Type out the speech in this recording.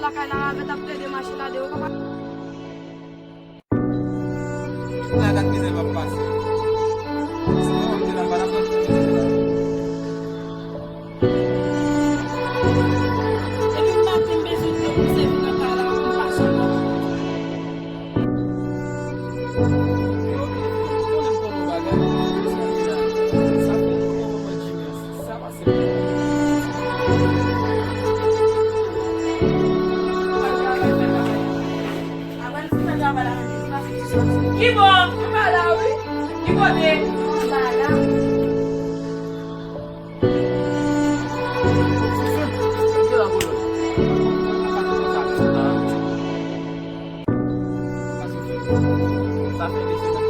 wala ka nakakatap ka, di masyala, di ko kapag. Agad kita mapas. Semua tidak barapan. Jadi natin beso ito, kasi nakala ko kung pasok mo. Kibo! Malawi! Kibo din! Malawi! Sampai di sini.